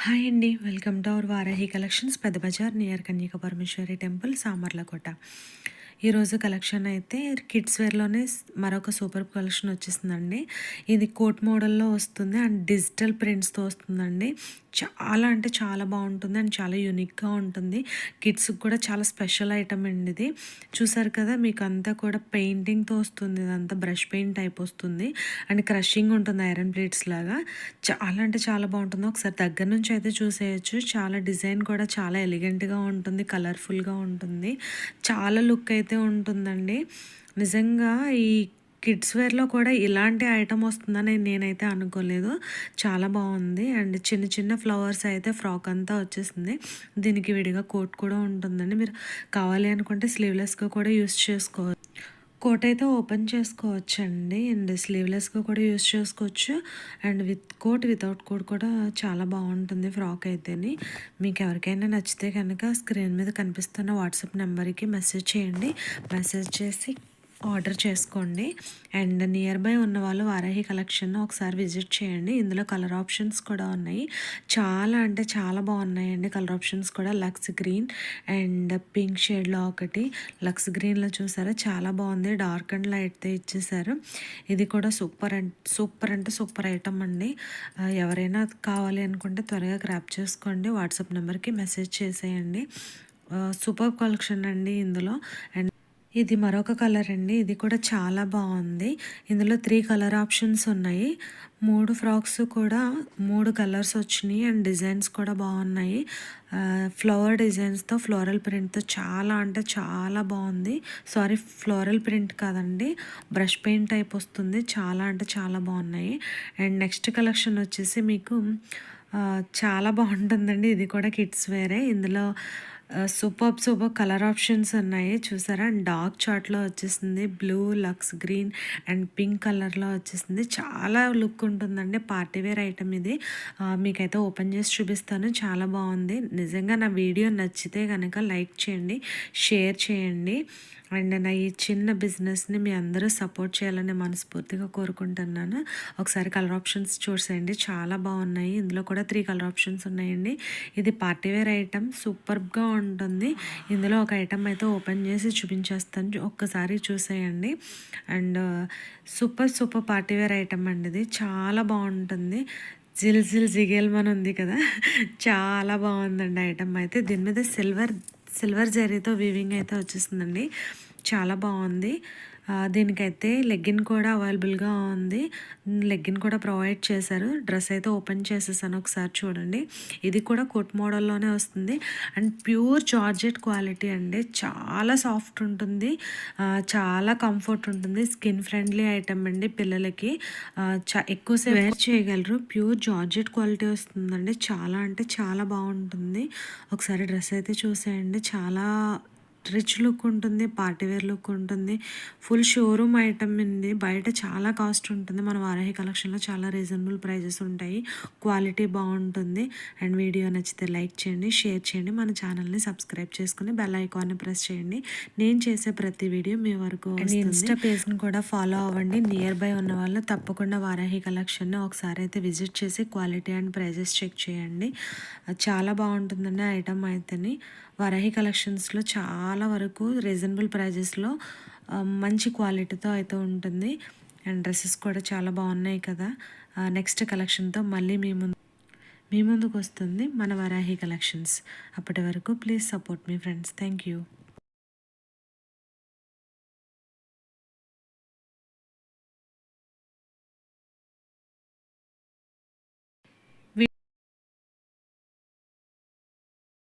Hi అండి. Welcome to our Varahi collections, పెద్ద Bazar near కన్యక Parameshwari temple, Samarlakota. ఈరోజు కలెక్షన్ అయితే కిడ్స్ వేర్లోనే మరొక సూపర్ కలెక్షన్ వచ్చేసిందండి. ఇది కోట్ మోడల్లో వస్తుంది అండ్ డిజిటల్ ప్రింట్స్తో వస్తుందండి. చాలా అంటే చాలా బాగుంటుంది అండ్ చాలా యూనిక్గా ఉంటుంది. కిడ్స్కి కూడా చాలా స్పెషల్ ఐటమ్ అండి ఇది. చూసారు కదా, మీకు అంతా కూడా పెయింటింగ్తో వస్తుంది. ఇదంతా బ్రష్ పెయింట్ టైప్ వస్తుంది అండ్ క్రషింగ్ ఉంటుంది ఐరన్ ప్లేట్స్ లాగా. చాలా అంటే చాలా బాగుంటుంది. ఒకసారి దగ్గర నుంచి అయితే చూసేయచ్చు. చాలా డిజైన్ కూడా చాలా ఎలిగెంట్గా ఉంటుంది, కలర్ఫుల్గా ఉంటుంది, చాలా లుక్ అయితే ఉంటుందండి. నిజంగా ఈ కిడ్స్ వేర్లో కూడా ఇలాంటి ఐటమ్ వస్తుందని నేనైతే అనుకోలేదు. చాలా బాగుంది అండ్ చిన్న చిన్న ఫ్లవర్స్ అయితే ఫ్రాక్ అంతా వచ్చేసింది. దీనికి విడిగా కోట్ కూడా ఉంటుందండి. మీరు కావాలి అనుకుంటే స్లీవ్లెస్గా కూడా యూస్ చేసుకోవచ్చు. కోట్ అయితే ఓపెన్ చేసుకోవచ్చండి అండ్ స్లీవ్లెస్గా కూడా యూస్ చేసుకోవచ్చు and with coat, without coat కూడా చాలా బాగుంటుంది ఫ్రాక్ అయితేని. మీకు ఎవరికైనా నచ్చితే కనుక స్క్రీన్ మీద కనిపిస్తున్న వాట్సాప్ నెంబర్కి మెసేజ్ చేయండి. మెసేజ్ చేసి ఆర్డర్ చేసుకోండి అండ్ నియర్ బై ఉన్న వాళ్ళు వారాహి కలెక్షన్ ఒకసారి విజిట్ చేయండి. ఇందులో కలర్ ఆప్షన్స్ కూడా ఉన్నాయి. చాలా అంటే చాలా బాగున్నాయండి కలర్ ఆప్షన్స్ కూడా. లక్స్ గ్రీన్ అండ్ పింక్ షేడ్లో ఒకటి, లక్స్ గ్రీన్లో చూసారా చాలా బాగుంది. డార్క్ అండ్ లైట్తో ఇచ్చేసారు. ఇది కూడా సూపర్ అంటే సూపర్ ఐటమ్ అండి. ఎవరైనా కావాలి అనుకుంటే త్వరగా గ్రాప్ చేసుకోండి. వాట్సాప్ నెంబర్కి మెసేజ్ చేసేయండి. సూపర్ కలెక్షన్ అండి ఇందులో. అండ్ ఇది మరొక కలర్ అండి. ఇది కూడా చాలా బాగుంది. ఇందులో 3 కలర్ ఆప్షన్స్ ఉన్నాయి. 3 ఫ్రాక్స్ కూడా 3 కలర్స్ వచ్చినాయి అండ్ డిజైన్స్ కూడా బాగున్నాయి. ఫ్లవర్ డిజైన్స్తో, ఫ్లోరల్ ప్రింట్తో చాలా అంటే చాలా బాగుంది. సారీ, ఫ్లోరల్ ప్రింట్ కాదండి, బ్రష్ పెయింట్ టైప్ వస్తుంది. చాలా అంటే చాలా బాగున్నాయి. అండ్ నెక్స్ట్ కలెక్షన్ వచ్చేసి మీకు చాలా బాగుంటుందండి. ఇది కూడా కిడ్స్ వేరే. ఇందులో సూపర్ కలర్ ఆప్షన్స్ ఉన్నాయి చూసారా. అండ్ డార్క్ చార్ట్లో వచ్చేసింది, బ్లూ, లక్స్ గ్రీన్ అండ్ పింక్ కలర్లో వచ్చేసింది. చాలా లుక్ ఉంటుందండి. పార్టీ వేర్ ఐటమ్ ఇది. మీకైతే ఓపెన్ చేసి చూపిస్తాను. చాలా బాగుంది. నిజంగా నా వీడియో నచ్చితే కనుక లైక్ చేయండి, షేర్ చేయండి అండ్ నా ఈ చిన్న బిజినెస్ని మీ అందరూ సపోర్ట్ చేయాలని మనస్ఫూర్తిగా కోరుకుంటున్నాను. ఒకసారి కలర్ ఆప్షన్స్ చూసేయండి, చాలా బాగున్నాయి. ఇందులో కూడా 3 కలర్ ఆప్షన్స్ ఉన్నాయండి. ఇది పార్టీవేర్ ఐటమ్, సూపర్గా ఉంటుంది. ఇందులో ఒక ఐటమ్ అయితే ఓపెన్ చేసి చూపించేస్తాను, ఒక్కసారి చూసేయండి. అండ్ సూపర్ పార్టీవేర్ ఐటమ్ అండి ఇది. చాలా బాగుంటుంది. జిగేల్మని ఉంది కదా, చాలా బాగుందండి ఐటమ్ అయితే. దీని మీద సిల్వర్ జరీతో వీవింగ్ అయితే వచ్చేసిందండి. చాలా బాగుంది. దీనికైతే లెగ్గిన్ కూడా అవైలబుల్గా ఉంది. లెగ్గిన్ కూడా ప్రొవైడ్ చేశారు. డ్రెస్ అయితే ఓపెన్ చేసేసాను, ఒకసారి చూడండి. ఇది కూడా కోట్ మోడల్లోనే వస్తుంది అండ్ ప్యూర్ జార్జెట్ క్వాలిటీ అండి. చాలా సాఫ్ట్ ఉంటుంది, చాలా కంఫర్ట్ ఉంటుంది. స్కిన్ ఫ్రెండ్లీ ఐటమ్ అండి. పిల్లలకి ఎక్కువసేపు వేర్ చేయగలరు. ప్యూర్ జార్జెట్ క్వాలిటీ వస్తుందండి. చాలా అంటే చాలా బాగుంటుంది. ఒకసారి డ్రెస్ అయితే చూసేయండి. చాలా రిచ్ లుక్ ఉంటుంది, పార్టీవేర్ లుక్ ఉంటుంది. ఫుల్ షోరూమ్ ఐటమ్ ఉంది. బయట చాలా కాస్ట్ ఉంటుంది. మన వారాహి కలెక్షన్లో చాలా రీజనబుల్ ప్రైజెస్ ఉంటాయి. క్వాలిటీ బాగుంటుంది. అండ్ వీడియో నచ్చితే లైక్ చేయండి, షేర్ చేయండి, మన ఛానల్ని సబ్స్క్రైబ్ చేసుకుని బెల్ ఐకాన్ని ప్రెస్ చేయండి. నేను చేసే ప్రతి వీడియో మీ వరకు వస్తుంది. ఇన్స్టా పేజ్ని కూడా ఫాలో అవ్వండి. నియర్ బై ఉన్న వాళ్ళు తప్పకుండా వారాహి కలెక్షన్ని ఒకసారి అయితే విజిట్ చేసి క్వాలిటీ అండ్ ప్రైజెస్ చెక్ చేయండి. చాలా బాగుంటుందండి ఐటమ్ అయితేని. వారాహి కలెక్షన్స్లో చాలా వరకు రీజనబుల్ ప్రైజెస్లో మంచి క్వాలిటీతో అయితే ఉంటుంది అండ్ డ్రెస్సెస్ కూడా చాలా బాగున్నాయి కదా. నెక్స్ట్ కలెక్షన్తో మళ్ళీ మీ ముందుకు వస్తుంది మన వారాహి కలెక్షన్స్. అప్పటి వరకు please support me friends. Thank you.